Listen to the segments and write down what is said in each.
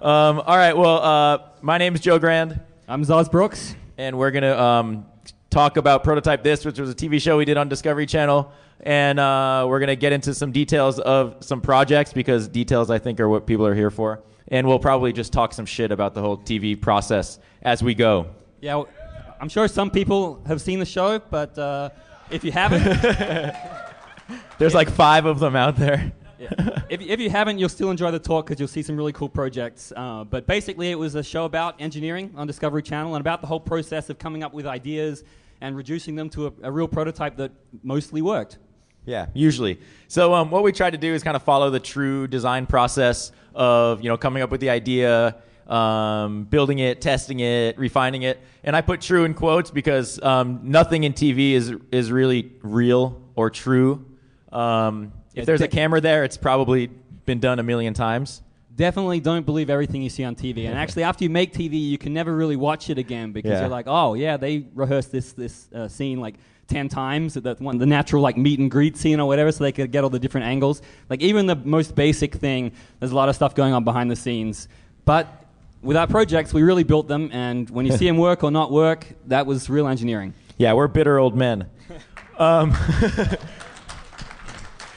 All right, well, my name is Joe Grand. I'm Zoz Brooks. And we're going to talk about Prototype This, which was a TV show we did on Discovery Channel. And we're going to get into some details of some projects, because details, I think, are what people are here for. And we'll probably just talk some shit about the whole TV process as we go. Yeah, well, I'm sure some people have seen the show, but if you haven't... There's like 5 of them out there. Yeah. If you haven't, you'll still enjoy the talk because you'll see some really cool projects. But basically, it was a show about engineering on Discovery Channel and about the whole process of coming up with ideas and reducing them to a real prototype that mostly worked. Yeah, usually. So what we tried to do is kind of follow the true design process of, coming up with the idea, building it, testing it, refining it. And I put true in quotes because nothing in TV is really real or true. If there's a camera there, it's probably been done a million times. Definitely don't believe everything you see on TV. And actually, after you make TV, you can never really watch it again because you're like, oh, yeah, they rehearsed this scene like 10 times, the natural like meet and greet scene or whatever, so they could get all the different angles. Like even the most basic thing, there's a lot of stuff going on behind the scenes. But with our projects, we really built them, and when you see them work or not work, that was real engineering. Yeah, we're bitter old men.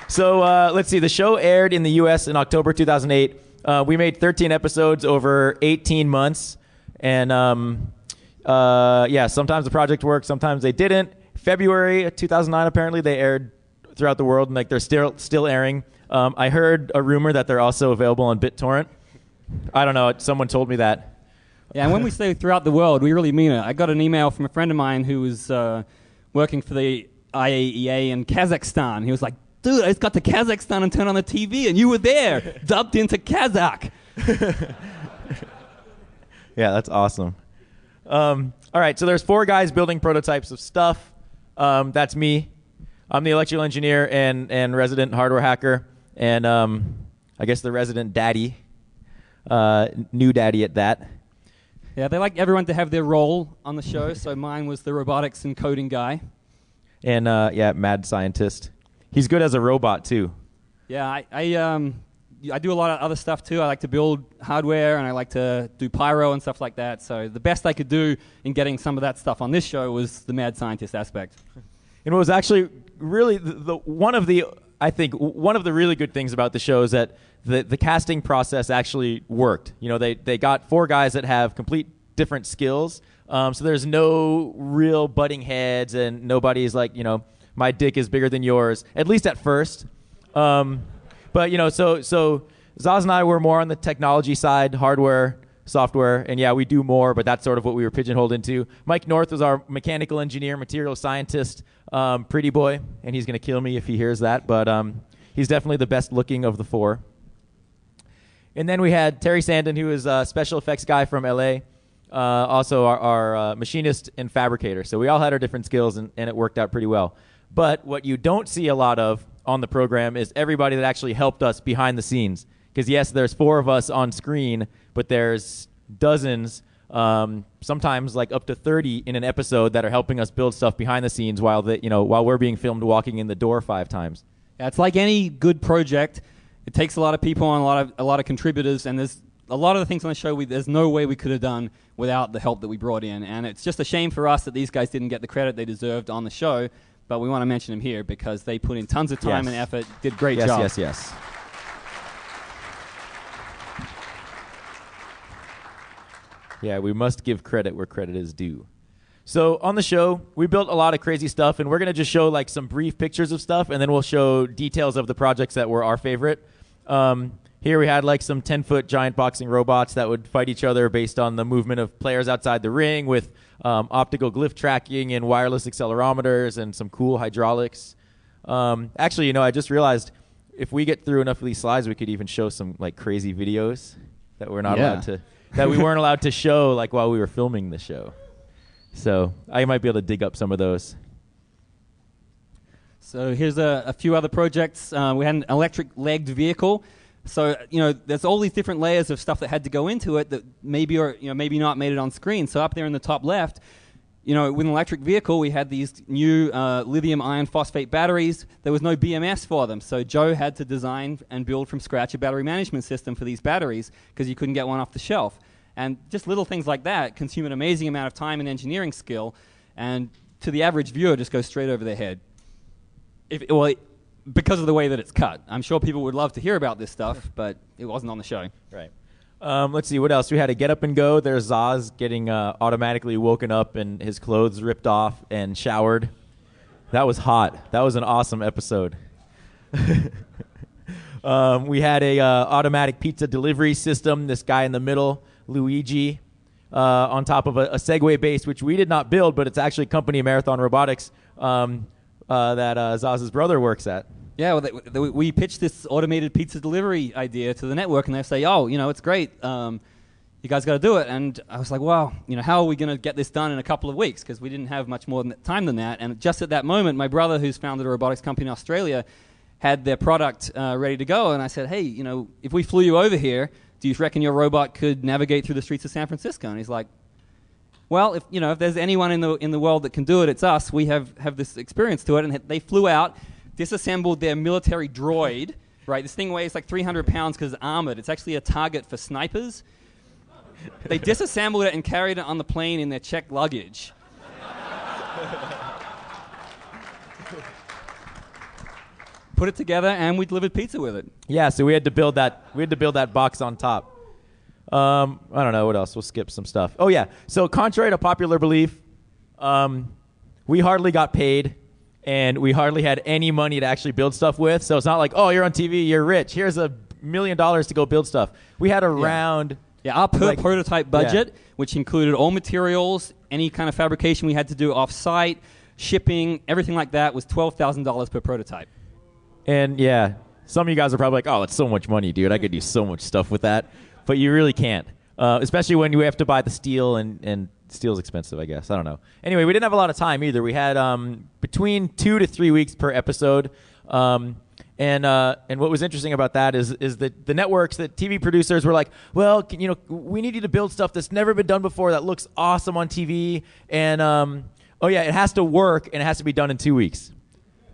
So let's see. The show aired in the U.S. in October 2008. We made 13 episodes over 18 months. And, sometimes the project worked, sometimes they didn't. February 2009, apparently, they aired throughout the world, and like they're still airing. I heard a rumor that they're also available on BitTorrent. I don't know. Someone told me that. Yeah, and when we say throughout the world, we really mean it. I got an email from a friend of mine who was working for the IAEA in Kazakhstan. He was like, dude, I just got to Kazakhstan and turned on the TV, and you were there, dubbed into Kazakh. Yeah, that's awesome. All right, so there's 4 guys building prototypes of stuff. That's me. I'm the electrical engineer and resident hardware hacker, and I guess the resident daddy, new daddy at that. Yeah, they like everyone to have their role on the show, so mine was the robotics and coding guy. And, mad scientist. He's good as a robot, too. Yeah, I do a lot of other stuff, too. I like to build hardware, and I like to do pyro and stuff like that. So the best I could do in getting some of that stuff on this show was the mad scientist aspect. And what was actually really one of the really good things about the show is that the casting process actually worked. They got 4 guys that have complete different skills. So there's no real butting heads, and nobody's like, my dick is bigger than yours, at least at first. But, so Zoz and I were more on the technology side, hardware, software, and we do more, but that's sort of what we were pigeonholed into. Mike North was our mechanical engineer, material scientist, pretty boy, and he's going to kill me if he hears that, but he's definitely the best looking of the 4. And then we had Terry Sandin, who is a special effects guy from L.A., also our machinist and fabricator. So we all had our different skills, and it worked out pretty well. But what you don't see a lot of on the program is everybody that actually helped us behind the scenes. Because, yes, there's 4 of us on screen, but there's dozens, sometimes like up to 30 in an episode that are helping us build stuff behind the scenes while we're being filmed walking in the door 5 times. Yeah, it's like any good project. It takes a lot of people and a lot of contributors, and there's a lot of the things on the show there's no way we could have done without the help that we brought in. And it's just a shame for us that these guys didn't get the credit they deserved on the show. But we want to mention them here because they put in tons of time and effort, did a great job. Yes. Yeah, we must give credit where credit is due. So on the show, we built a lot of crazy stuff, and we're going to just show like some brief pictures of stuff, and then we'll show details of the projects that were our favorite. Here we had like some 10-foot giant boxing robots that would fight each other based on the movement of players outside the ring with optical glyph tracking and wireless accelerometers and some cool hydraulics. Actually, I just realized if we get through enough of these slides, we could even show some like crazy videos that we're not allowed to, that we weren't allowed to show like while we were filming the show. So I might be able to dig up some of those. So here's a few other projects. We had an electric-legged vehicle. So, there's all these different layers of stuff that had to go into it that maybe not made it on screen. So up there in the top left, with an electric vehicle, we had these new lithium iron phosphate batteries. There was no BMS for them, so Joe had to design and build from scratch a battery management system for these batteries because you couldn't get one off the shelf. And just little things like that consume an amazing amount of time and engineering skill, and to the average viewer, just goes straight over their head. Because of the way that it's cut. I'm sure people would love to hear about this stuff, but it wasn't on the show. Right. Let's see, what else? We had a Get Up and Go. There's Zoz getting automatically woken up and his clothes ripped off and showered. That was hot. That was an awesome episode. We had a automatic pizza delivery system. This guy in the middle, Luigi, on top of a Segway base, which we did not build, but it's actually company Marathon Robotics that Zoz's brother works at. Yeah, well, we pitched this automated pizza delivery idea to the network, and they say, it's great. You guys got to do it. And I was like, well, how are we going to get this done in a couple of weeks? Because we didn't have much more time than that. And just at that moment, my brother, who's founded a robotics company in Australia, had their product ready to go. And I said, hey, if we flew you over here, do you reckon your robot could navigate through the streets of San Francisco? And he's like, well, if there's anyone in the world that can do it, it's us. We have this experience to it. And they flew out, disassembled their military droid, right? This thing weighs like 300 pounds because it's armored. It's actually a target for snipers. They disassembled it and carried it on the plane in their checked luggage. Put it together, and we delivered pizza with it. Yeah, so we had to build that box on top. I don't know what else. We'll skip some stuff. Oh yeah. So contrary to popular belief, we hardly got paid. And we hardly had any money to actually build stuff with. So it's not like, oh, you're on TV, you're rich. Here's $1 million to go build stuff. We had around... Yeah, our prototype budget, which included all materials, any kind of fabrication we had to do off-site, shipping, everything like that, was $12,000 per prototype. And, yeah, some of you guys are probably like, oh, it's so much money, dude. I could do so much stuff with that. But you really can't, especially when you have to buy the steel and steel's expensive, I guess. I don't know. Anyway, we didn't have a lot of time either. We had between 2 to 3 weeks per episode. And what was interesting about that is that the networks, the TV producers were like, well, we need you to build stuff that's never been done before that looks awesome on TV. And, it has to work and it has to be done in 2 weeks.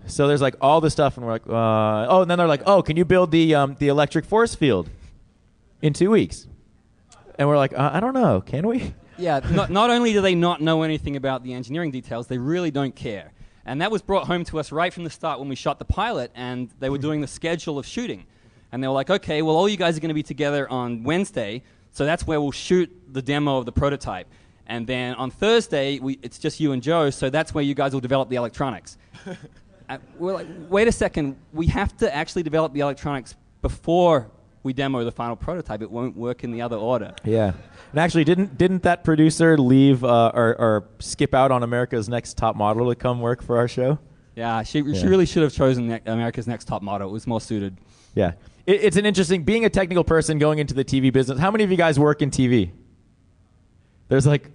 So there's like all this stuff and we're like, and then they're like, can you build the electric force field in 2 weeks? And we're like, I don't know. Can we? Yeah, not only do they not know anything about the engineering details, they really don't care. And that was brought home to us right from the start when we shot the pilot, and they were doing the schedule of shooting. And they were like, okay, well, all you guys are going to be together on Wednesday, so that's where we'll shoot the demo of the prototype. And then on Thursday, it's just you and Joe, so that's where you guys will develop the electronics. We're like, wait a second, we have to actually develop the electronics before we demo the final prototype. It won't work in the other order. Yeah. And actually, didn't that producer leave or skip out on America's Next Top Model to come work for our show? Yeah, she really should have chosen America's Next Top Model. It was more suited. Yeah. It's an interesting, being a technical person going into the TV business. How many of you guys work in TV? There's like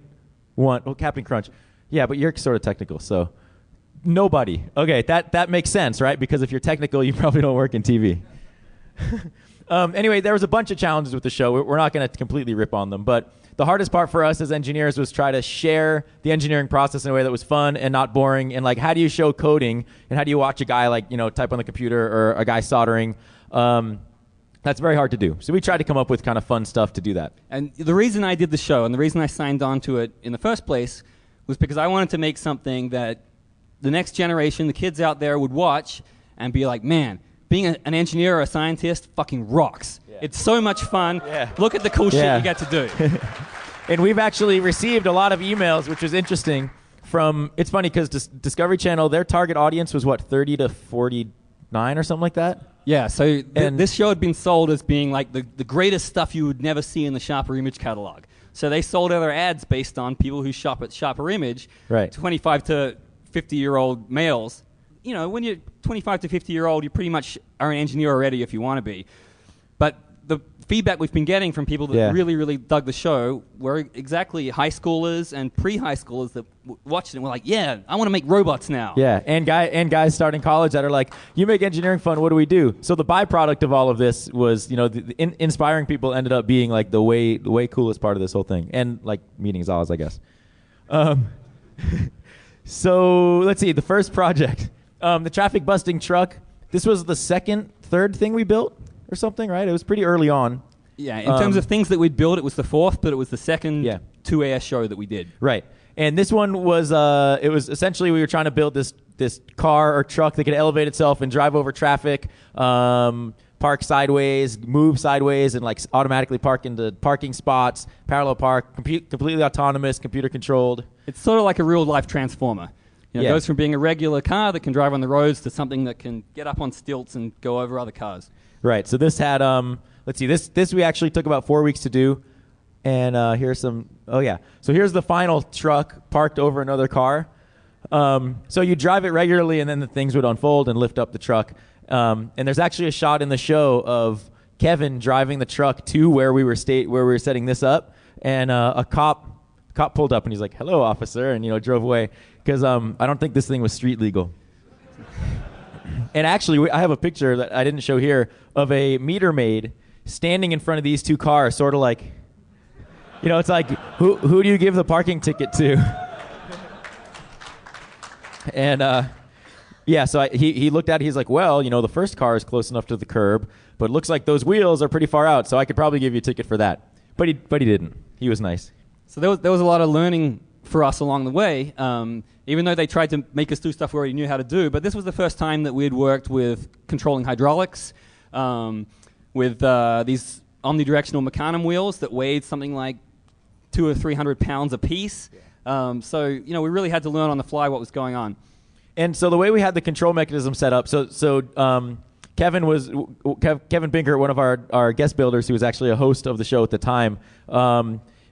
one. Oh, Captain Crunch. Yeah, but you're sort of technical, so nobody. Okay, that makes sense, right? Because if you're technical, you probably don't work in TV. Anyway, there was a bunch of challenges with the show. We're not going to completely rip on them, but the hardest part for us as engineers was try to share the engineering process in a way that was fun and not boring. And like, how do you show coding and how do you watch a guy type on the computer or a guy soldering? That's very hard to do. So we tried to come up with kind of fun stuff to do that. And the reason I did the show and the reason I signed on to it in the first place was because I wanted to make something that the next generation, the kids out there, would watch and be like, man, being an engineer or a scientist fucking rocks. Yeah. It's so much fun. Yeah. Look at the cool shit you get to do. And we've actually received a lot of emails, which was interesting. It's funny because Discovery Channel, their target audience was 30 to 49 or something like that? Yeah, so this show had been sold as being like the greatest stuff you would never see in the Sharper Image catalog. So they sold other ads based on people who shop at Sharper Image, right. 25 to 50-year-old males. When you're 25 to 50-year-old, you pretty much are an engineer already if you want to be. But the feedback we've been getting from people that really, really dug the show were exactly high schoolers and pre-high schoolers that watched it and were like, yeah, I want to make robots now. Yeah, and guys starting college that are like, you make engineering fun, what do we do? So the byproduct of all of this was, inspiring people ended up being like the way coolest part of this whole thing. And like meeting Zoz, I guess. So let's see. The first project, the traffic busting truck. This was the third thing we built or something, right? It was pretty early on. Yeah, in terms of things that we'd built, it was the fourth, but it was the second two-air show that we did. Right. And this one was, it was essentially we were trying to build this car or truck that could elevate itself and drive over traffic, park sideways, move sideways, and like automatically park into parking spots, parallel park, completely autonomous, computer controlled. It's sort of like a real-life transformer. It goes from being a regular car that can drive on the roads to something that can get up on stilts and go over other cars. Right. So this had, let's see, this we actually took about 4 weeks to do. And here's some, So here's the final truck parked over another car. So you drive it regularly, and then the things would unfold and lift up the truck. And there's actually a shot in the show of Kevin driving the truck to where we were setting this up. And a cop pulled up, and he's like, "Hello, officer," and drove away because I don't think this thing was street legal. And actually, I have a picture that I didn't show here of a meter maid standing in front of these two cars, sort of like, it's like, who do you give the parking ticket to? And so he looked at it. He's like, well, the first car is close enough to the curb, but it looks like those wheels are pretty far out, so I could probably give you a ticket for that. But he didn't. He was nice. So there was a lot of learning for us along the way, even though they tried to make us do stuff we already knew how to do. But this was the first time that we had worked with controlling hydraulics, with these omnidirectional Mecanum wheels that weighed something like 200 or 300 pounds a piece. So we really had to learn on the fly what was going on. And so the way we had the control mechanism set up, Kevin Binkert, one of our guest builders, who was actually a host of the show at the time,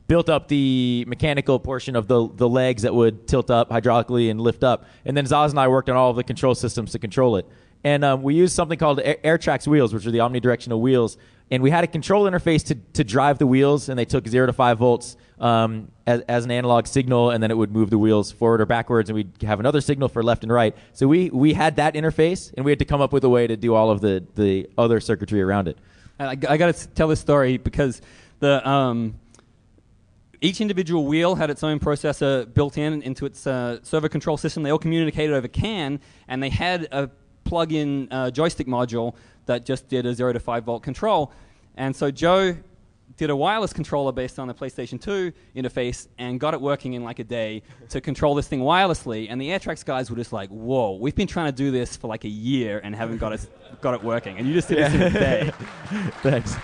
built up the mechanical portion of the legs that would tilt up hydraulically and lift up. And then Zoz and I worked on all of the control systems to control it. And we used something called AirTrax wheels, which are the omnidirectional wheels. And we had a control interface to drive the wheels, and they took 0 to 5 volts as an analog signal, and then it would move the wheels forward or backwards, and we'd have another signal for left and right. So we had that interface, and we had to come up with a way to do all of the other circuitry around it. I got to tell this story because each individual wheel had its own processor built into its servo control system. They all communicated over CAN, and they had a plug-in joystick module that just did a 0 to 5 volt control. And so Joe did a wireless controller based on the PlayStation 2 interface and got it working in like a day to control this thing wirelessly. And the AirTrax guys were just like, whoa, we've been trying to do this for like a year and haven't got it working. And you just did this in a day. Thanks.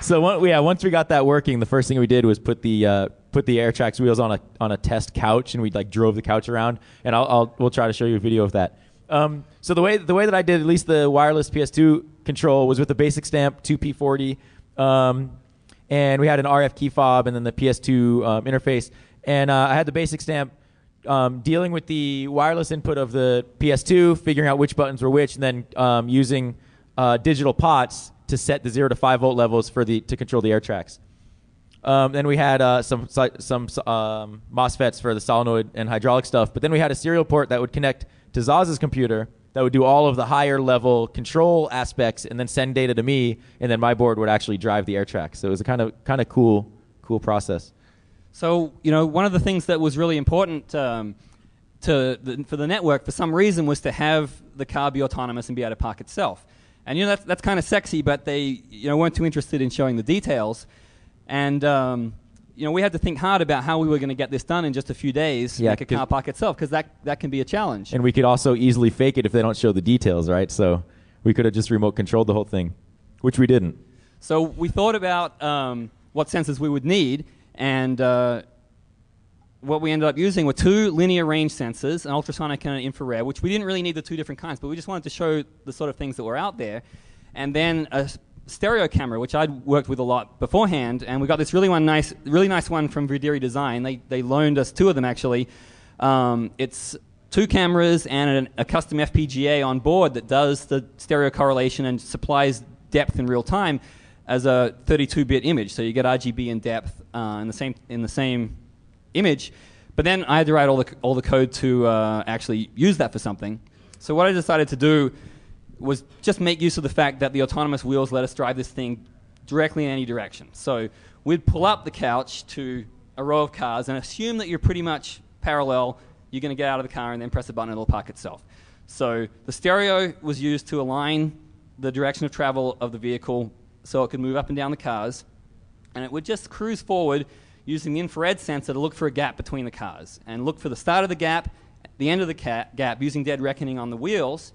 So once we got that working, the first thing we did was put the AirTrax wheels on a test couch, and we drove the couch around. And we'll try to show you a video of that. So the way that I did at least the wireless PS2 control was with the basic stamp 2P40, and we had an RF key fob and then the PS2 interface. And I had the basic stamp dealing with the wireless input of the PS2, figuring out which buttons were which, and then using digital pots to set the 0 to 5 volt levels to control the AirTrax. Then we had some MOSFETs for the solenoid and hydraulic stuff, but then we had a serial port that would connect to Zoz's computer that would do all of the higher level control aspects and then send data to me, and then my board would actually drive the AirTrax. So it was a kind of cool process. So one of the things that was really important for the network for some reason was to have the car be autonomous and be able to park itself. And that's kind of sexy, but they weren't too interested in showing the details. And we had to think hard about how we were going to get this done in just a few days, make a car park itself, because that can be a challenge. And we could also easily fake it if they don't show the details, right? So we could have just remote controlled the whole thing, which we didn't. So we thought about what sensors we would need, and what we ended up using were 2 linear range sensors, an ultrasonic and an infrared, which we didn't really need the 2 different kinds, but we just wanted to show the sort of things that were out there. And then a stereo camera, which I'd worked with a lot beforehand, and we got this really nice one from Vidiri Design. They loaned us 2 of them, actually. It's 2 cameras and a custom FPGA on board that does the stereo correlation and supplies depth in real time as a 32-bit image. So you get RGB and depth in the same image. But then I had to write all the code to actually use that for something. So what I decided to do was just make use of the fact that the autonomous wheels let us drive this thing directly in any direction. So we'd pull up the couch to a row of cars and assume that you're pretty much parallel. You're going to get out of the car and then press a button and it'll park itself. So the stereo was used to align the direction of travel of the vehicle so it could move up and down the cars. And it would just cruise forward using the infrared sensor to look for a gap between the cars and look for the start of the gap, the end of the gap, using dead reckoning on the wheels,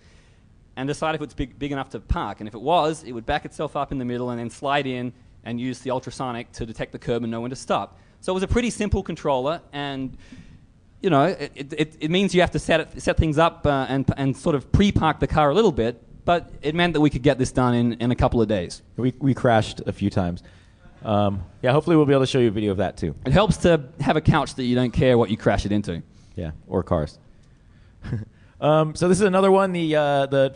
and decide if it's big enough to park. And if it was, it would back itself up in the middle and then slide in and use the ultrasonic to detect the curb and know when to stop. So it was a pretty simple controller, and you know, it means you have to set things up and sort of pre-park the car a little bit, but it meant that we could get this done in a couple of days. We crashed a few times. Yeah, hopefully we'll be able to show you a video of that too. It helps to have a couch that you don't care what you crash it into. Yeah, or cars. So this is another one, the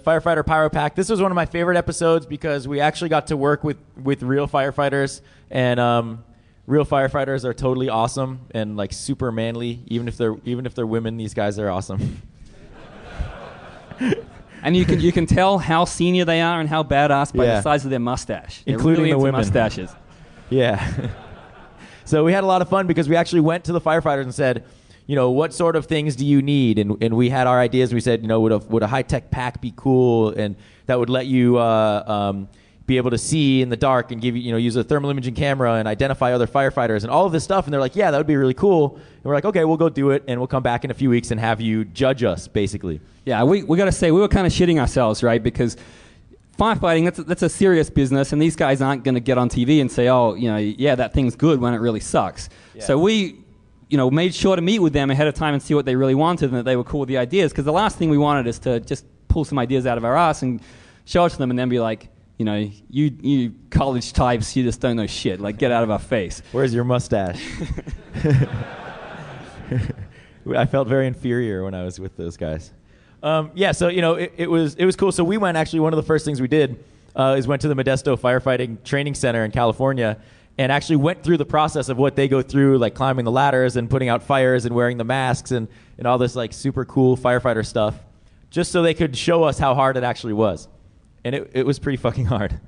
Firefighter PyroPack. This was one of my favorite episodes because we actually got to work with real firefighters, and real firefighters are totally awesome and like super manly. Even if they're women, these guys are awesome. And you can tell how senior they are and how badass by the size of their mustache. Including really the women. Mustaches. Yeah. So we had a lot of fun because we actually went to the firefighters and said, you know, what sort of things do you need? And we had our ideas. We said, you know, would a high-tech pack be cool? And that would let you be able to see in the dark and give you, use a thermal imaging camera and identify other firefighters and all of this stuff. And they're like, yeah, that would be really cool. And we're like, okay, we'll go do it. And we'll come back in a few weeks and have you judge us, basically. Yeah, we got to say, we were kind of shitting ourselves, right? Because firefighting, that's a serious business, and these guys aren't going to get on TV and say, oh, yeah, that thing's good when it really sucks. Yeah. So we, made sure to meet with them ahead of time and see what they really wanted and that they were cool with the ideas, because the last thing we wanted is to just pull some ideas out of our ass and show it to them and then be like, you college types, you just don't know shit. Like, get out of our face. Where's your mustache? I felt very inferior when I was with those guys. Yeah, so it was cool. So we went, actually, one of the first things we did is went to the Modesto Firefighting Training Center in California and actually went through the process of what they go through, like climbing the ladders and putting out fires and wearing the masks and all this like super cool firefighter stuff, just so they could show us how hard it actually was. And it was pretty fucking hard.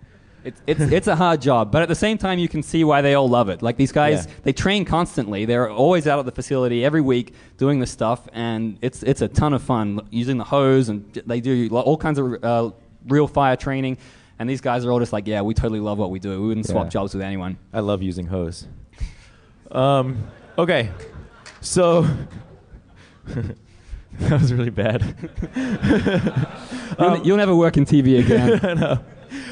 It's a hard job, but at the same time, you can see why they all love it. Like, these guys, they train constantly. They're always out at the facility every week doing this stuff, and it's a ton of fun using the hose, and they do all kinds of real fire training. And these guys are all just like, yeah, we totally love what we do. We wouldn't swap jobs with anyone. I love using hose. Okay, so that was really bad. You'll never work in TV again. I know.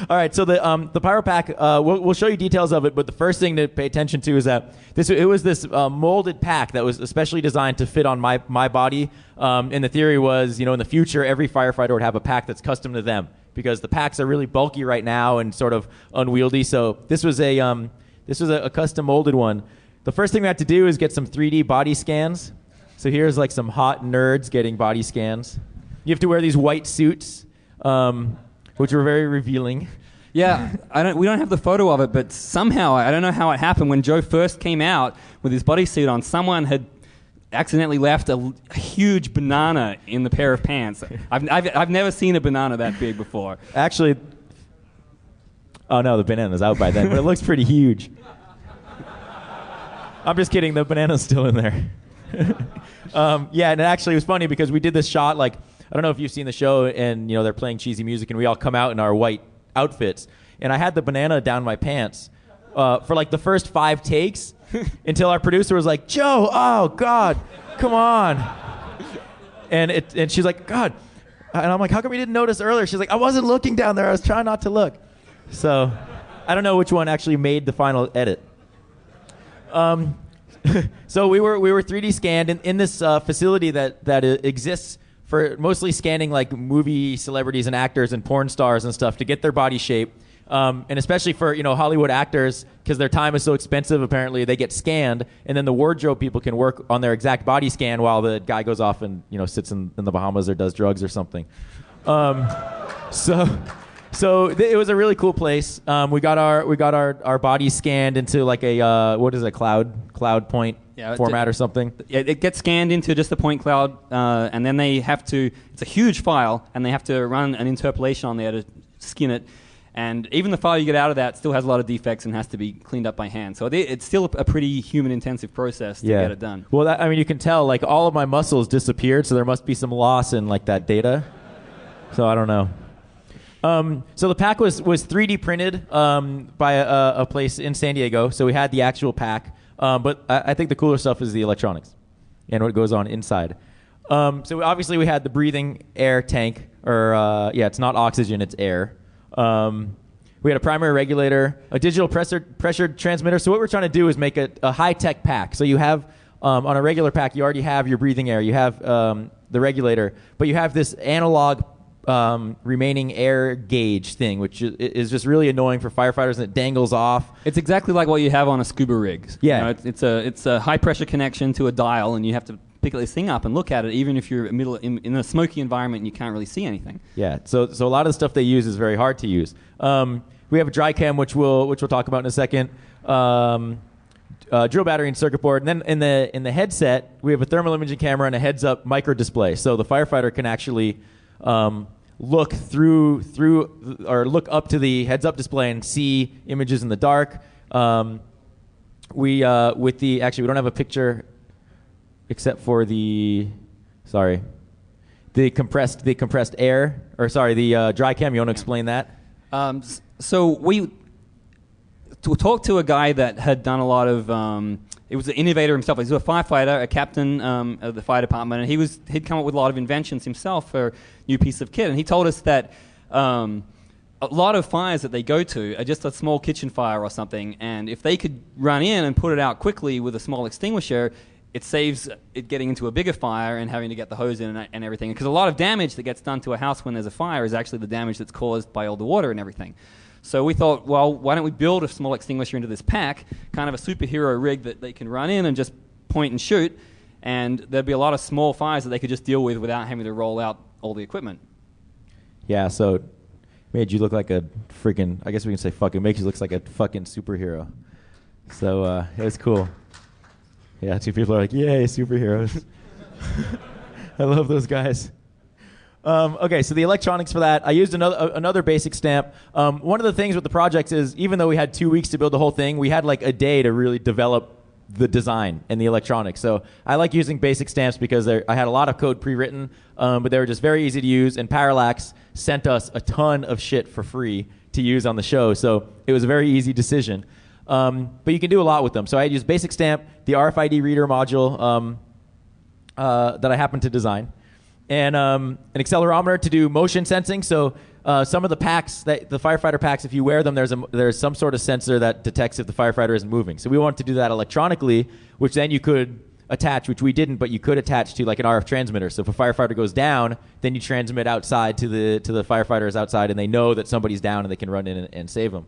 All right, so the PyroPack, we'll show you details of it, but the first thing to pay attention to is that it was this molded pack that was especially designed to fit on my body. And the theory was, in the future, every firefighter would have a pack that's custom to them, because the packs are really bulky right now and sort of unwieldy. So this was a custom molded one. The first thing we had to do is get some 3D body scans. So here's like some hot nerds getting body scans. You have to wear these white suits, which were very revealing. Yeah, we don't have the photo of it, but somehow, I don't know how it happened, when Joe first came out with his bodysuit on, someone had accidentally left a huge banana in the pair of pants. I've never seen a banana that big before. Actually, oh no, the banana's out by then, but it looks pretty huge. I'm just kidding, the banana's still in there. Yeah, and actually it was funny because we did this shot, like, I don't know if you've seen the show, and they're playing cheesy music and we all come out in our white outfits, and I had the banana down my pants for like the first 5 takes until our producer was like, Joe, oh God, come on. And she's like, God, and I'm like, how come you didn't notice earlier? She's like, I wasn't looking down there, I was trying not to look. So I don't know which one actually made the final edit. So we were 3D scanned in this facility that exists for mostly scanning like movie celebrities and actors and porn stars and stuff to get their body shape, and especially for Hollywood actors, because their time is so expensive. Apparently, they get scanned, and then the wardrobe people can work on their exact body scan while the guy goes off and sits in the Bahamas or does drugs or something. So it was a really cool place. We got our bodies scanned into like a what is it, cloud point format or something. It gets scanned into just the point cloud, and then they have to. It's a huge file, and they have to run an interpolation on there to skin it. And even the file you get out of that still has a lot of defects and has to be cleaned up by hand. So it's still a pretty human-intensive process to get it done. Well, I mean, you can tell, like, all of my muscles disappeared, so there must be some loss in, like, that data. So I don't know. So the pack was 3D printed by a place in San Diego. So we had the actual pack. But I think the cooler stuff is the electronics and what goes on inside. So obviously we had the breathing air tank, or it's not oxygen, it's air. We had a primary regulator, a digital pressure transmitter. So what we're trying to do is make a high-tech pack. So you have, on a regular pack, you already have your breathing air. You have the regulator. But you have this analog remaining air gauge thing, which is just really annoying for firefighters, and it dangles off. It's exactly like what you have on a scuba rig. Yeah. You know, it's a high-pressure connection to a dial, and you have to pick this thing up and look at it, even if you're in a smoky environment and you can't really see anything. Yeah, so a lot of the stuff they use is very hard to use. We have a dry cam, which we'll talk about in a second. Drill battery and circuit board, and then in the headset we have a thermal imaging camera and a heads-up micro display, so the firefighter can actually look through or look up to the heads-up display and see images in the dark. We don't have a picture except for the compressed air, or the dry cam. You want to explain that? So we talked to a guy that had done a lot of. It was an innovator himself. He was a firefighter, a captain of the fire department, and he'd come up with a lot of inventions himself for a new piece of kit. And he told us that a lot of fires that they go to are just a small kitchen fire or something, and if they could run in and put it out quickly with a small extinguisher, it saves it getting into a bigger fire and having to get the hose in and everything. Because a lot of damage that gets done to a house when there's a fire is actually the damage that's caused by all the water and everything. So we thought, well, why don't we build a small extinguisher into this pack, kind of a superhero rig that they can run in and just point and shoot, and there'd be a lot of small fires that they could just deal with without having to roll out all the equipment. Yeah, so it made you look like a freaking, I guess we can say fucking, makes you look like a fucking superhero. So it was cool. Yeah, two people are like, yay, superheroes. I love those guys. Okay, so the electronics for that, I used another basic stamp. One of the things with the projects is, even though we had 2 weeks to build the whole thing, we had like a day to really develop the design and the electronics. So I like using basic stamps because I had a lot of code pre-written, but they were just very easy to use, and Parallax sent us a ton of shit for free to use on the show, so it was a very easy decision. But you can do a lot with them. So I used basic stamp, the RFID reader module that I happened to design, and an accelerometer to do motion sensing. So some of the packs, the firefighter packs, if you wear them, there's some sort of sensor that detects if the firefighter isn't moving. So we wanted to do that electronically, which then you could attach, which we didn't, but you could attach to like an RF transmitter. So if a firefighter goes down, then you transmit outside to the firefighters outside, and they know that somebody's down and they can run in and save them.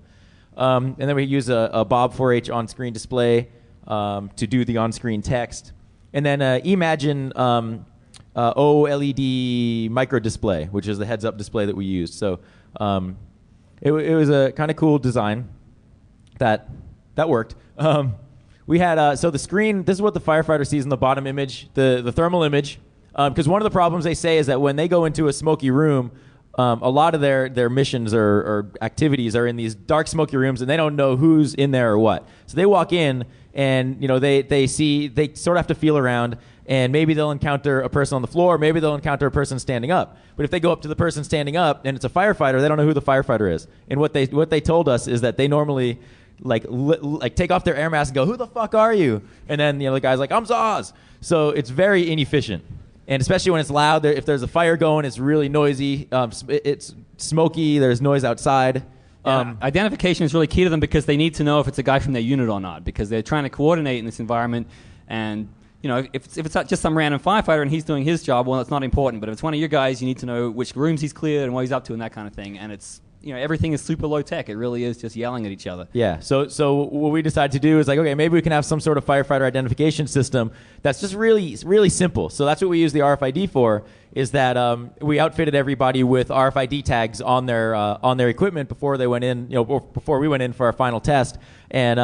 And then we use a Bob 4H on-screen display to do the on-screen text. And then Imagine OLED micro display, which is the heads-up display that we used. So it was a kind of cool design that worked. We had so the screen, this is what the firefighter sees in the bottom image, the thermal image. Because one of the problems they say is that when they go into a smoky room, a lot of their missions or activities are in these dark, smoky rooms, and they don't know who's in there or what. So they walk in, and they sort of have to feel around, and maybe they'll encounter a person on the floor, maybe they'll encounter a person standing up. But if they go up to the person standing up and it's a firefighter, they don't know who the firefighter is. And what they told us is that they normally like take off their air mask and go, "Who the fuck are you?" And then the guy's like, "I'm Zoz." So it's very inefficient. And especially when it's loud, if there's a fire going, it's really noisy. It's smoky. There's noise outside. Identification is really key to them because they need to know if it's a guy from their unit or not, because they're trying to coordinate in this environment. And if it's just some random firefighter and he's doing his job, well, it's not important. But if it's one of your guys, you need to know which rooms he's cleared and what he's up to and that kind of thing. And it's everything is super low tech. It really is just yelling at each other. Yeah. So what we decided to do is like, okay, maybe we can have some sort of firefighter identification system that's just really, really simple. So that's what we use the RFID for. Is that we outfitted everybody with RFID tags on their equipment before they went in, before we went in for our final test, and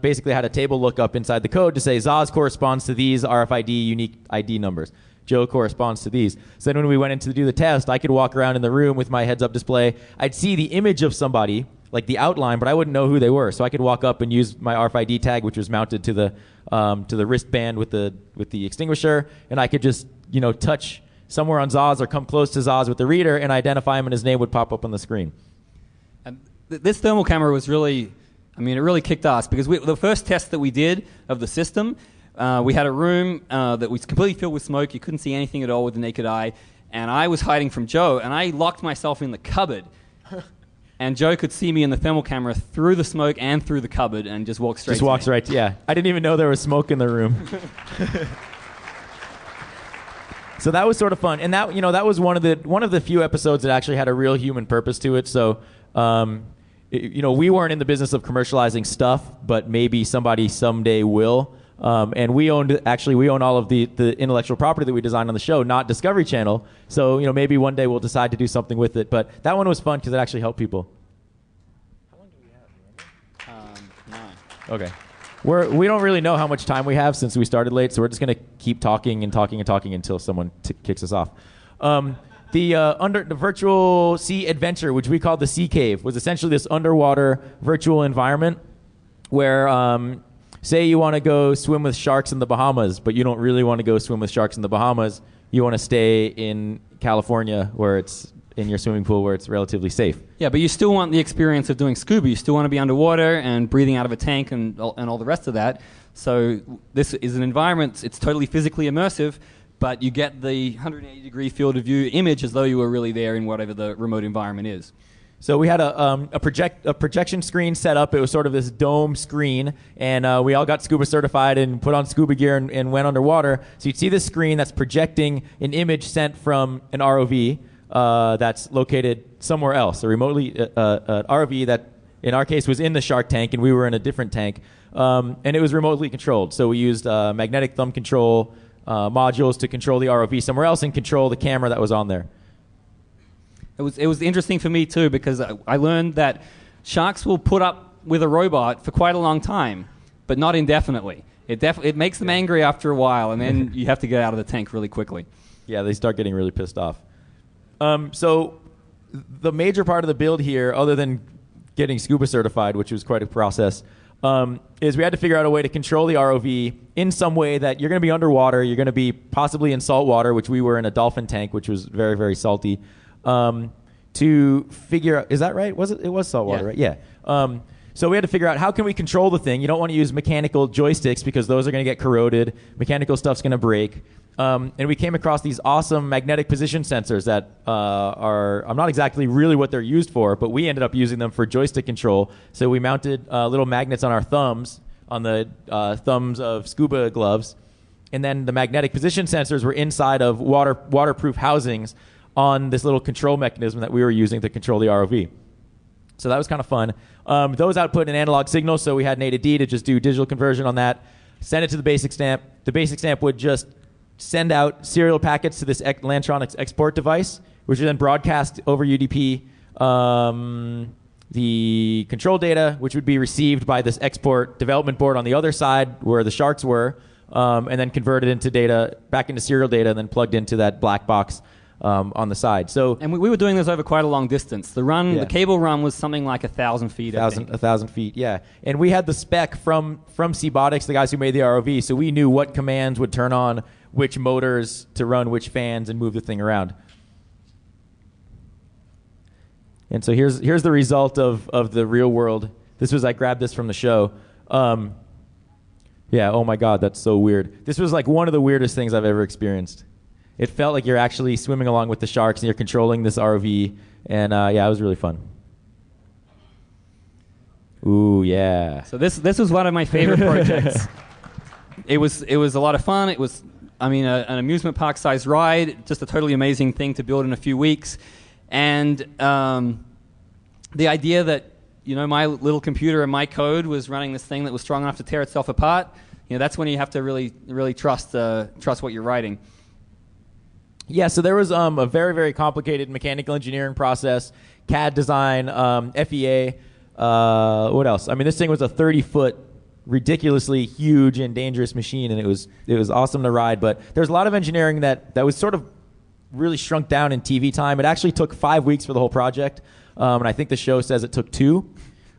basically had a table lookup inside the code to say Zoz corresponds to these RFID unique ID numbers. Joe corresponds to these. So then when we went in to do the test, I could walk around in the room with my heads-up display. I'd see the image of somebody, like the outline, but I wouldn't know who they were. So I could walk up and use my RFID tag, which was mounted to the wristband with the extinguisher, and I could just touch somewhere on Zoz or come close to Zoz with the reader and identify him, and his name would pop up on the screen. And this thermal camera was really, it really kicked ass, because the first test that we did of the system, we had a room that was completely filled with smoke. You couldn't see anything at all with the naked eye, and I was hiding from Joe, and I locked myself in the cupboard. And Joe could see me in the thermal camera through the smoke and through the cupboard, and just walked straight. Yeah. I didn't even know there was smoke in the room. So that was sort of fun, and that was one of the few episodes that actually had a real human purpose to it. So, we weren't in the business of commercializing stuff, but maybe somebody someday will. And we own all of the intellectual property that we designed on the show, not Discovery Channel. So maybe one day we'll decide to do something with it. But that one was fun because it actually helped people. How long do we have? 9. Okay. We don't really know how much time we have since we started late, so we're just going to keep talking and talking and talking until someone kicks us off. The virtual sea adventure, which we called the Sea Cave, was essentially this underwater virtual environment where, say you want to go swim with sharks in the Bahamas, but you don't really want to go swim with sharks in the Bahamas. You want to stay in California where it's in your swimming pool where it's relatively safe. Yeah, but you still want the experience of doing scuba. You still want to be underwater and breathing out of a tank and all the rest of that. So this is an environment, it's totally physically immersive, but you get the 180-degree field of view image as though you were really there in whatever the remote environment is. So we had a projection screen set up. It was sort of this dome screen, and we all got scuba certified and put on scuba gear and went underwater. So you'd see this screen that's projecting an image sent from an ROV that's located somewhere else, a remotely an ROV that, in our case, was in the shark tank, and we were in a different tank, and it was remotely controlled. So we used magnetic thumb control modules to control the ROV somewhere else and control the camera that was on there. It was interesting for me too, because I learned that sharks will put up with a robot for quite a long time, but not indefinitely. It makes them angry after a while, and then you have to get out of the tank really quickly. Yeah, they start getting really pissed off. So the major part of the build here, other than getting scuba certified, which was quite a process, is we had to figure out a way to control the ROV in some way that you're going to be underwater, you're going to be possibly in salt water, which we were in a dolphin tank, which was very, very salty. To figure out, is that right? It was saltwater, right? Yeah. So we had to figure out how can we control the thing. You don't want to use mechanical joysticks because those are going to get corroded. Mechanical stuff's going to break. And we came across these awesome magnetic position sensors that I'm not exactly really what they're used for, but we ended up using them for joystick control. So we mounted little magnets on our thumbs, on the thumbs of scuba gloves, and then the magnetic position sensors were inside of waterproof housings on this little control mechanism that we were using to control the ROV. So that was kind of fun. Those output an analog signal, so we had an A to D to just do digital conversion on that, send it to the basic stamp. The basic stamp would just send out serial packets to this Lantronix export device, which would then broadcast over UDP the control data, which would be received by this export development board on the other side where the sharks were, and then converted into data, back into serial data, and then plugged into that black box on the side. And we were doing this over quite a long distance. The cable run was something like 1,000 feet. 1,000 feet, yeah. And we had the spec from Seabotics, the guys who made the ROV, so we knew what commands would turn on which motors to run which fans and move the thing around. And so here's the result of the real world. I grabbed this from the show. Yeah, oh my God, that's so weird. This was like one of the weirdest things I've ever experienced. It felt like you're actually swimming along with the sharks and you're controlling this ROV. And yeah, it was really fun. Ooh, yeah. So this was one of my favorite projects. It was a lot of fun. It was, an amusement park sized ride, just a totally amazing thing to build in a few weeks. And the idea that, my little computer and my code was running this thing that was strong enough to tear itself apart, that's when you have to really, really trust what you're writing. Yeah, so there was a very, very complicated mechanical engineering process, CAD design, FEA. What else? This thing was a 30-foot ridiculously huge and dangerous machine, and it was awesome to ride. But there's a lot of engineering that was sort of really shrunk down in TV time. It actually took 5 weeks for the whole project, and I think the show says it took 2.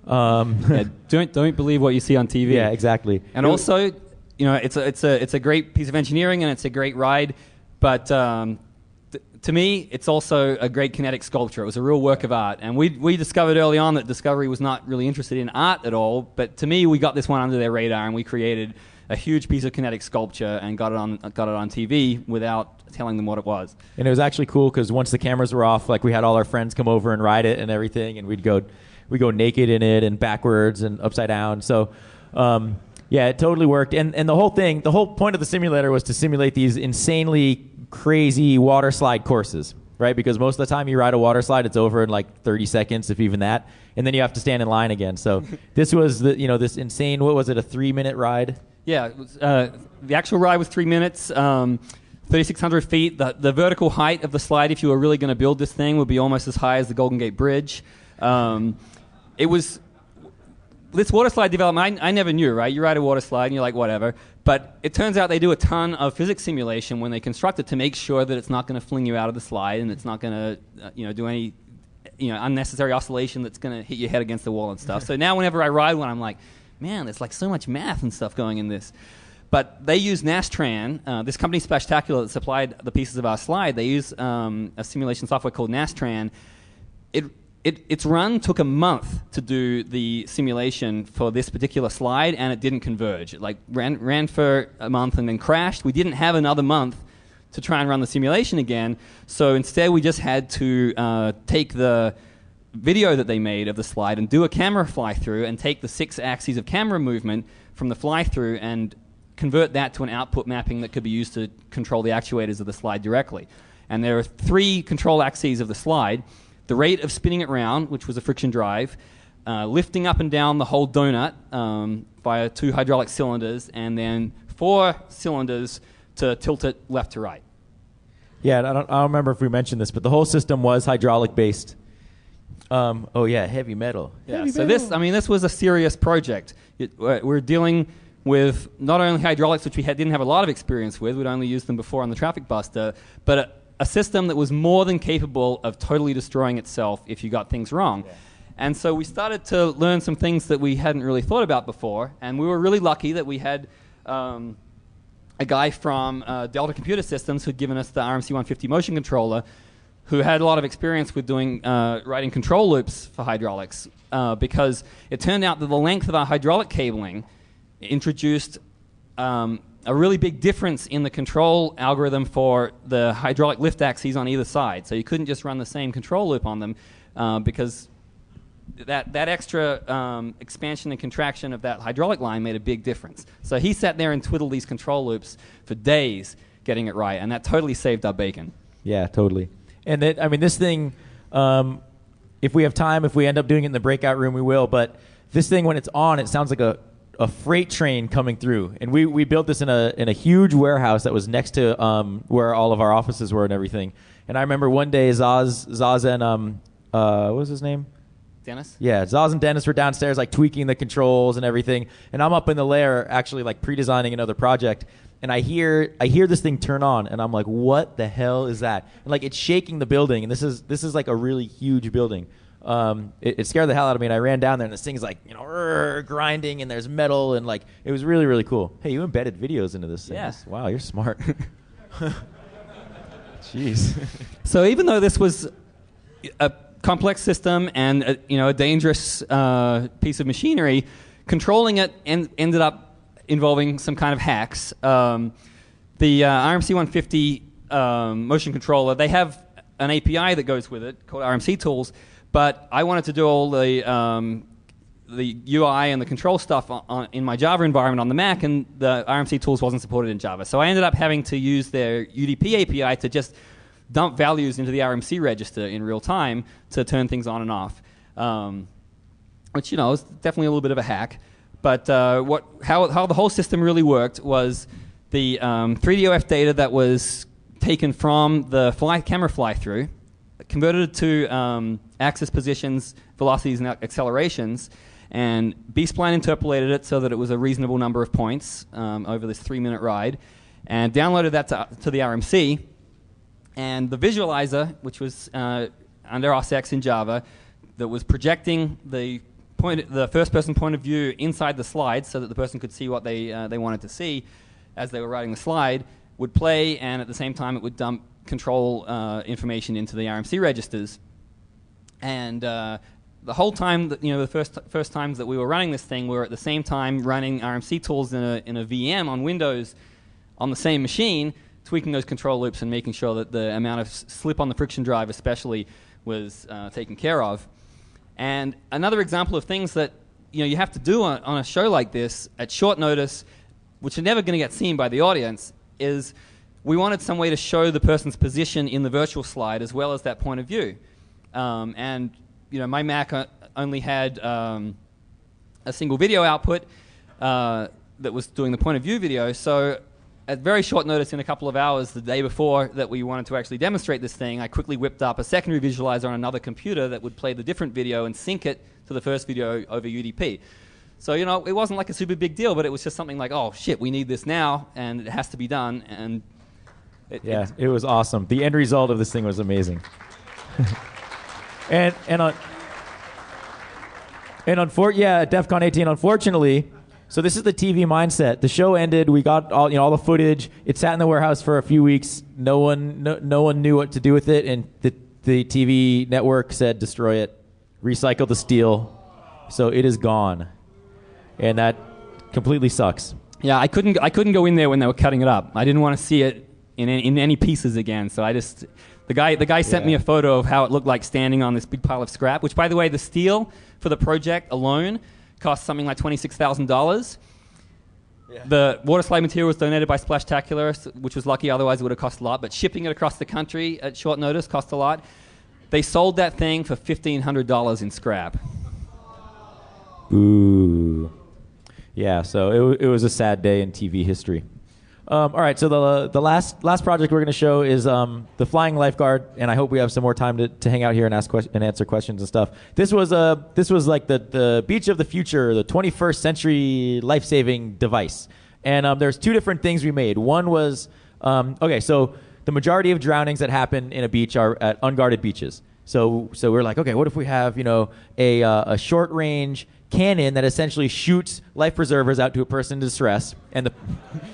Don't believe what you see on TV. Yeah, exactly. And also, it's a great piece of engineering and it's a great ride, but to me, it's also a great kinetic sculpture. It was a real work of art, and we discovered early on that Discovery was not really interested in art at all. But to me, we got this one under their radar, and we created a huge piece of kinetic sculpture and got it on TV without telling them what it was. And it was actually cool because once the cameras were off, like we had all our friends come over and ride it and everything, and we'd go naked in it and backwards and upside down. So. Yeah, it totally worked. And the whole point of the simulator was to simulate these insanely crazy water slide courses, right? Because most of the time you ride a water slide, it's over in like 30 seconds, if even that. And then you have to stand in line again. So this was this insane, what was it, a 3-minute ride? Yeah, it was, the actual ride was 3 minutes, 3,600 feet. The vertical height of the slide, if you were really going to build this thing, would be almost as high as the Golden Gate Bridge. It was... This water slide development, I never knew, right? You ride a water slide and you're like, whatever. But it turns out they do a ton of physics simulation when they construct it to make sure that it's not going to fling you out of the slide and it's not going to, do any, unnecessary oscillation that's going to hit your head against the wall and stuff. So now whenever I ride one, I'm like, man, there's like so much math and stuff going in this. But they use Nastran, this company Spectacular that supplied the pieces of our slide. They use a simulation software called Nastran. Its run took a month to do the simulation for this particular slide, and it didn't converge. It ran for a month and then crashed. We didn't have another month to try and run the simulation again, so instead we just had to take the video that they made of the slide and do a camera fly-through and take the 6 axes of camera movement from the fly-through and convert that to an output mapping that could be used to control the actuators of the slide directly. And there are 3 control axes of the slide. The rate of spinning it round, which was a friction drive, lifting up and down the whole donut via 2 hydraulic cylinders, and then 4 cylinders to tilt it left to right. Yeah, I don't remember if we mentioned this, but the whole system was hydraulic based. Heavy metal. Yeah, so this was a serious project. We're dealing with not only hydraulics, which we didn't have a lot of experience with. We'd only used them before on the Traffic Buster, but a system that was more than capable of totally destroying itself if you got things wrong. Yeah. And so we started to learn some things that we hadn't really thought about before, and we were really lucky that we had a guy from Delta Computer Systems who'd given us the RMC 150 motion controller, who had a lot of experience with writing control loops for hydraulics, because it turned out that the length of our hydraulic cabling introduced a really big difference in the control algorithm for the hydraulic lift axes on either side. So you couldn't just run the same control loop on them because that extra expansion and contraction of that hydraulic line made a big difference. So he sat there and twiddled these control loops for days getting it right, and that totally saved our bacon. Yeah, totally. And this thing, if we have time, if we end up doing it in the breakout room, we will. But this thing, when it's on, it sounds like a freight train coming through. And we built this in a huge warehouse that was next to where all of our offices were and everything. And I remember one day Zoz and what was his name? Dennis? Yeah, Zoz and Dennis were downstairs like tweaking the controls and everything. And I'm up in the lair actually like pre-designing another project. And I hear this thing turn on, and I'm like, what the hell is that? And like it's shaking the building, and this is like a really huge building. It scared the hell out of me, and I ran down there, and this thing's like, grinding, and there's metal, and like it was really, really cool. Hey, you embedded videos into this thing. Yeah. Wow, you're smart. Jeez. So even though this was a complex system and a dangerous piece of machinery, controlling it ended up involving some kind of hacks. The RMC 150 motion controller, they have an API that goes with it called RMC Tools, but I wanted to do all the UI and the control stuff in my Java environment on the Mac, and the RMC Tools wasn't supported in Java. So I ended up having to use their UDP API to just dump values into the RMC register in real time to turn things on and off, which is definitely a little bit of a hack. But how the whole system really worked was the 3DOF data that was taken from the camera fly-through, converted it to axis positions, velocities, and accelerations, And B-Spline interpolated it so that it was a reasonable number of points over this 3-minute ride, and downloaded that to the RMC. And the visualizer, which was under RSX in Java, that was projecting the first-person point of view inside the slide so that the person could see what they wanted to see as they were riding the slide, would play, and at the same time it would dump control information into the RMC registers. And the whole time, the first times that we were running this thing, we were at the same time running RMC tools in a VM on Windows on the same machine, tweaking those control loops and making sure that the amount of slip on the friction drive especially was taken care of. And another example of things that you have to do on a show like this at short notice, which are never going to get seen by the audience, is we wanted some way to show the person's position in the virtual slide as well as that point of view. And my Mac only had a single video output that was doing the point of view video, so at very short notice, in a couple of hours, the day before that we wanted to actually demonstrate this thing, I quickly whipped up a secondary visualizer on another computer that would play the different video and sync it to the first video over UDP. So, it wasn't like a super big deal, but it was just something like, oh, shit, we need this now, and it has to be done. And it was awesome. The end result of this thing was amazing. and DEFCON 18, unfortunately. So this is the TV mindset. The show ended. We got all the footage. It sat in the warehouse for a few weeks. No one knew what to do with it, and the TV network said destroy it, recycle the steel. So it is gone, and that completely sucks. Yeah, I couldn't go in there when they were cutting it up. I didn't want to see it in any pieces again. So the guy sent me a photo of how it looked like standing on this big pile of scrap. Which, by the way, the steel for the project alone cost something like $26,000. Yeah. The Waterslide material was donated by Splashtacular, which was lucky, otherwise it would have cost a lot. But shipping it across the country at short notice cost a lot. They sold that thing for $1,500 in scrap. Ooh. Yeah, so it was a sad day in TV history. All right, so the last project we're going to show is the Flying Lifeguard, and I hope we have some more time to hang out here and answer questions and stuff. This was like the beach of the future, the 21st century life-saving device. And there's two different things we made. One was so the majority of drownings that happen in a beach are at unguarded beaches. So we're like, okay, what if we have a short range cannon that essentially shoots life preservers out to a person in distress, and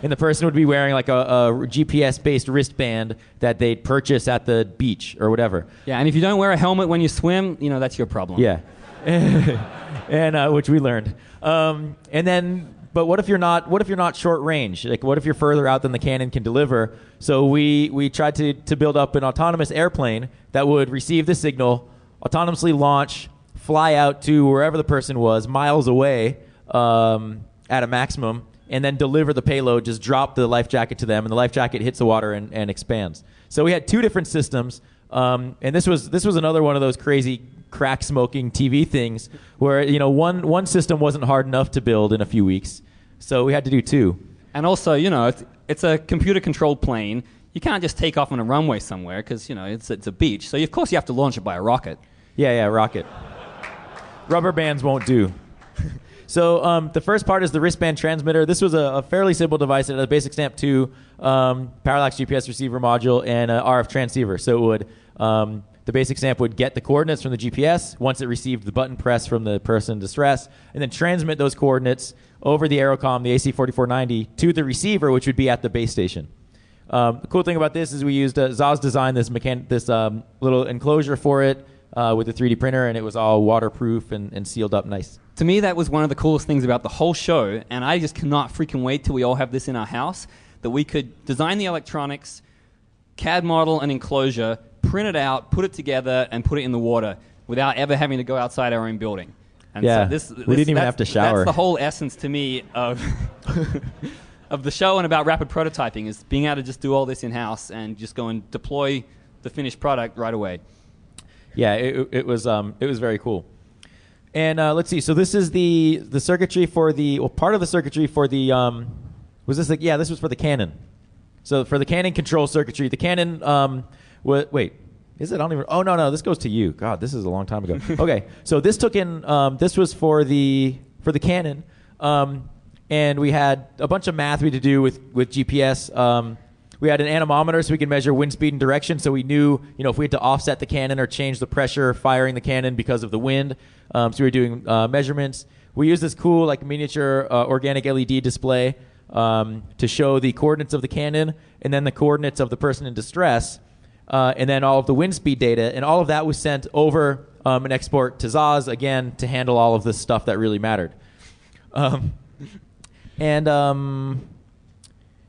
the person would be wearing like a GPS-based wristband that they'd purchase at the beach or whatever. Yeah, and if you don't wear a helmet when you swim, that's your problem. Yeah, and which we learned. But what if you're not short range? Like, what if you're further out than the cannon can deliver? So we tried to build up an autonomous airplane that would receive the signal, autonomously launch, fly out to wherever the person was, miles away at a maximum, and then deliver the payload, just drop the life jacket to them, and the life jacket hits the water and expands. So we had two different systems, and this was another one of those crazy crack-smoking TV things where one system wasn't hard enough to build in a few weeks, so we had to do two. And also, it's a computer-controlled plane. You can't just take off on a runway somewhere because, it's a beach. So, of course, you have to launch it by a rocket. Yeah, rocket. Rubber bands won't do. So the first part is the wristband transmitter. This was a fairly simple device. It had a basic stamp 2, parallax GPS receiver module, and an RF transceiver. So it would the basic stamp would get the coordinates from the GPS once it received the button press from the person in distress, and then transmit those coordinates over the Aerocom, the AC4490, to the receiver, which would be at the base station. The cool thing about this is we used Zoz designed this little enclosure for it with a 3D printer, and it was all waterproof and sealed up nice. To me, that was one of the coolest things about the whole show, and I just cannot freaking wait till we all have this in our house, that we could design the electronics, CAD model an enclosure, print it out, put it together, and put it in the water without ever having to go outside our own building. And yeah, so we didn't even have to shower. That's the whole essence to me of of the show and about rapid prototyping, is being able to just do all this in-house and just go and deploy the finished product right away. Yeah, it was very cool. And let's see. So this is the circuitry for part of the circuitry for the this was for the cannon. So for the cannon control circuitry, the cannon Is it? I don't even. Oh no, this goes to you. God, this is a long time ago. Okay, so this took in. This was for the Canon, and we had a bunch of math we had to do with GPS. We had an anemometer so we could measure wind speed and direction, so we knew, if we had to offset the cannon or change the pressure firing the cannon because of the wind. So we were doing measurements. We used this cool, miniature organic LED display to show the coordinates of the cannon and then the coordinates of the person in distress, and then all of the wind speed data. And all of that was sent over an export to Zoz, again, to handle all of this stuff that really mattered.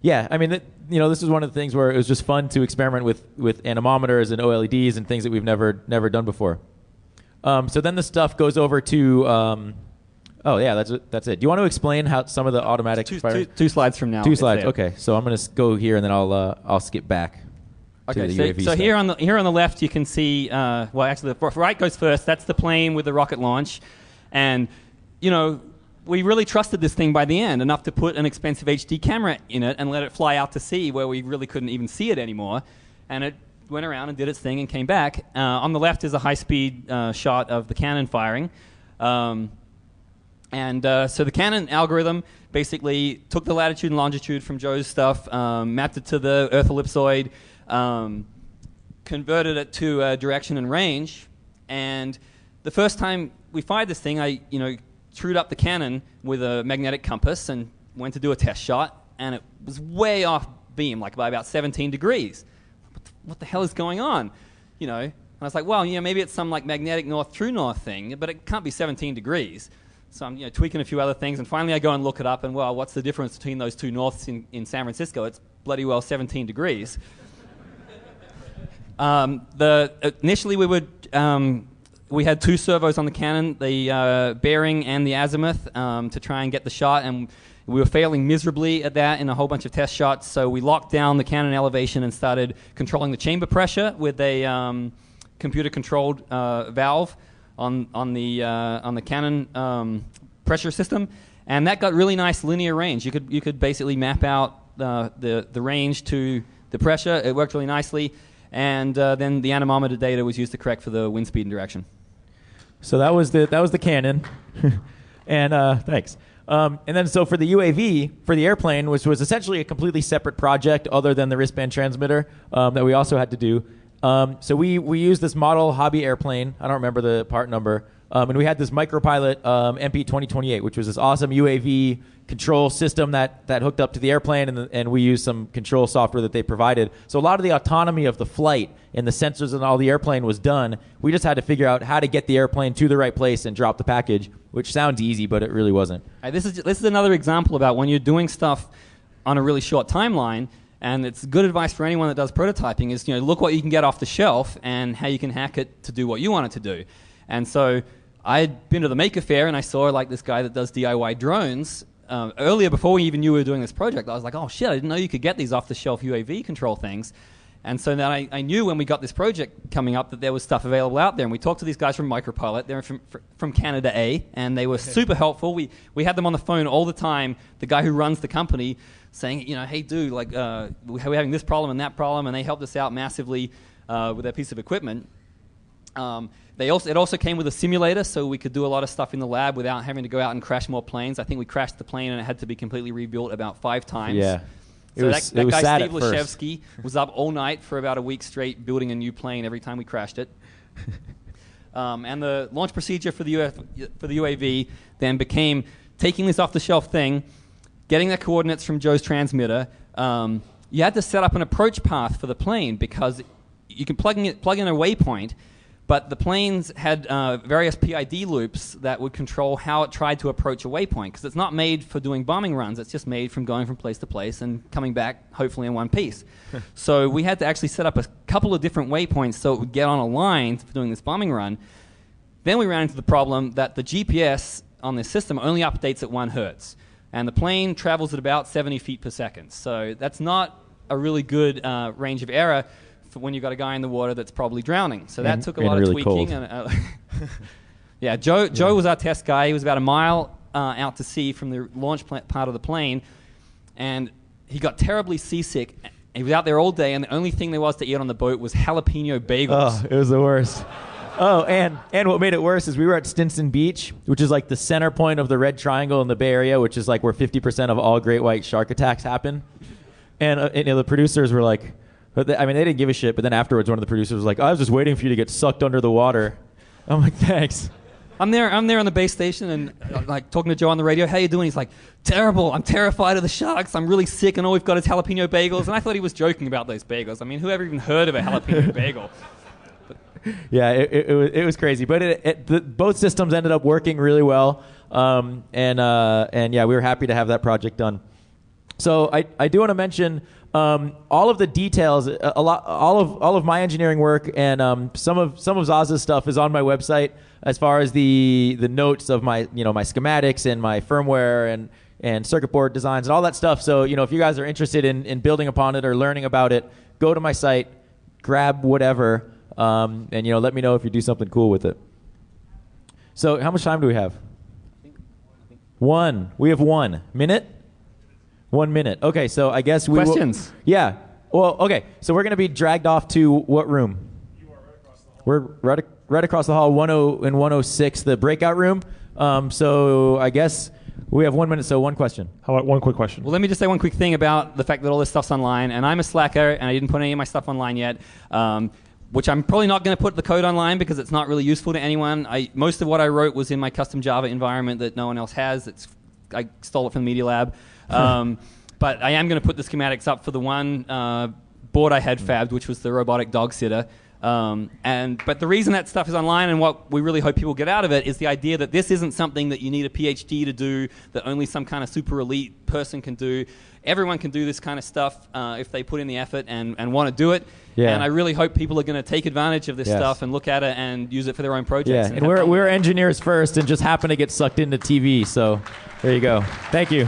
Yeah, I mean, this is one of the things where it was just fun to experiment with anemometers and OLEDs and things that we've never done before. So then the stuff goes over to. That's it. Do you want to explain how some of the automatic two slides from now? Two slides. Okay, so I'm going to go here and then I'll skip back. Okay, to the UAV so stuff. here on the left you can see. Actually, the right goes first. That's the plane with the rocket launch, and we really trusted this thing by the end, enough to put an expensive HD camera in it and let it fly out to sea where we really couldn't even see it anymore. And it went around and did its thing and came back. On the left is a high-speed shot of the cannon firing. So the cannon algorithm basically took the latitude and longitude from Joe's stuff, mapped it to the Earth ellipsoid, converted it to direction and range. And the first time we fired this thing, I trued up the cannon with a magnetic compass and went to do a test shot, and it was way off beam, by about 17 degrees. What the hell is going on? And I was like, well, maybe it's some magnetic north true north thing, but it can't be 17 degrees. So I'm tweaking a few other things, and finally I go and look it up, and well, what's the difference between those two norths in San Francisco? It's bloody well 17 degrees. Initially we had two servos on the cannon, the bearing and the azimuth, to try and get the shot, and we were failing miserably at that in a whole bunch of test shots. So we locked down the cannon elevation and started controlling the chamber pressure with a computer-controlled valve on the cannon pressure system, and that got really nice linear range. You could basically map out the range to the pressure. It worked really nicely, and then the anemometer data was used to correct for the wind speed and direction. So that was the cannon, and thanks. And then so for the UAV, for the airplane, which was essentially a completely separate project other than the wristband transmitter that we also had to do. So we used this model hobby airplane. I don't remember the part number. And we had this micropilot MP 2028, which was this awesome UAV control system that hooked up to the airplane, and we used some control software that they provided. So a lot of the autonomy of the flight and the sensors and all the airplane was done. We just had to figure out how to get the airplane to the right place and drop the package, which sounds easy, but it really wasn't. This is another example about when you're doing stuff on a really short timeline. And it's good advice for anyone that does prototyping is, look what you can get off the shelf and how you can hack it to do what you want it to do. And so I'd been to the Maker Faire and I saw this guy that does DIY drones. Earlier, before we even knew we were doing this project, I was like, oh shit, I didn't know you could get these off-the-shelf UAV control things. And so then I knew when we got this project coming up that there was stuff available out there. And we talked to these guys from Micropilot. They're from Canada A, and they were super helpful. We had them on the phone all the time, the guy who runs the company, saying, hey, dude, we're having this problem and that problem, and they helped us out massively with their piece of equipment. It also came with a simulator, so we could do a lot of stuff in the lab without having to go out and crash more planes. I think we crashed the plane, and it had to be completely rebuilt about 5 times. Yeah. So that guy, Steve Leshevsky, was up all night for about a week straight building a new plane every time we crashed it. And the launch procedure for the UAV then became taking this off-the-shelf thing, getting the coordinates from Joe's transmitter. You had to set up an approach path for the plane because you can plug in a waypoint, but the planes had various PID loops that would control how it tried to approach a waypoint, because it's not made for doing bombing runs. It's just made from going from place to place and coming back, hopefully in one piece. So we had to actually set up a couple of different waypoints so it would get on a line for doing this bombing run. Then we ran into the problem that the GPS on this system only updates at 1 hertz, and the plane travels at about 70 feet per second. So that's not a really good range of error for when you've got a guy in the water that's probably drowning. So that took a lot of really tweaking. Yeah, Joe was our test guy. He was about a mile out to sea from the launch part of the plane, and he got terribly seasick he was out there all day, and the only thing there was to eat on the boat was jalapeno bagels. Oh, it was the worst. Oh, and what made it worse is we were at Stinson Beach, which is like the center point of the Red Triangle in the Bay Area, which is like where 50% of all great white shark attacks happen. And the producers were like, they didn't give a shit, but then afterwards one of the producers was like, I was just waiting for you to get sucked under the water. I'm like, thanks. I'm there on the base station and like talking to Joe on the radio. How you doing? He's like, terrible. I'm terrified of the sharks. I'm really sick, and all we've got is jalapeno bagels. And I thought he was joking about those bagels. I mean, whoever even heard of a jalapeno bagel? Yeah, it was crazy, but both systems ended up working really well, and yeah, we were happy to have that project done. So I do want to mention all of the details, all of my engineering work, and some of Zoz's stuff is on my website. As far as the notes of my my schematics and my firmware and circuit board designs and all that stuff. So if you guys are interested in building upon it or learning about it, go to my site, grab whatever, and let me know if you do something cool with it. So how much time do we have? We have 1 minute. 1 minute. Okay, so I guess we questions. Yeah. Well, okay. So we're going to be dragged off to what room? You are right across the hall. We're right across the hall, 10 and 106, the breakout room. So I guess we have 1 minute. So one question. How about one quick question? Well, let me just say one quick thing about the fact that all this stuff's online. And I'm a slacker, and I didn't put any of my stuff online yet. Which I'm probably not going to put the code online because it's not really useful to anyone. Most of what I wrote was in my custom Java environment that no one else has. I stole it from the Media Lab. But I am going to put the schematics up for the one board I had fabbed, which was the robotic dog sitter. But the reason that stuff is online and what we really hope people get out of it is the idea that this isn't something that you need a PhD to do, that only some kind of super elite person can do. Everyone can do this kind of stuff if they put in the effort and want to do it. Yeah. And I really hope people are going to take advantage of this stuff and look at it and use it for their own projects. Yeah, and we're engineers first and just happen to get sucked into TV. So there you go. Thank you.